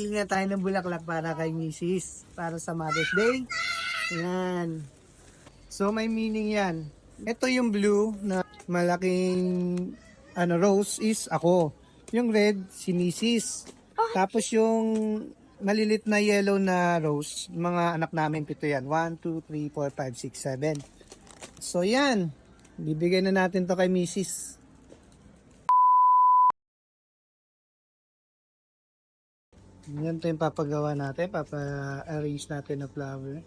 Pili na tayo ng bulaklak para kay Mrs. Para sa Mother's Day. Ayan. So may meaning yan. Ito yung blue na malaking rose is ako. Yung red, si Mrs. Tapos yung malilit na yellow na rose, mga anak namin pito yan. 1, 2, 3, 4, 5, 6, 7. So yan. Bibigay na natin to kay Mrs. Yan to yung papagawa natin. Papa-arrange natin na flower.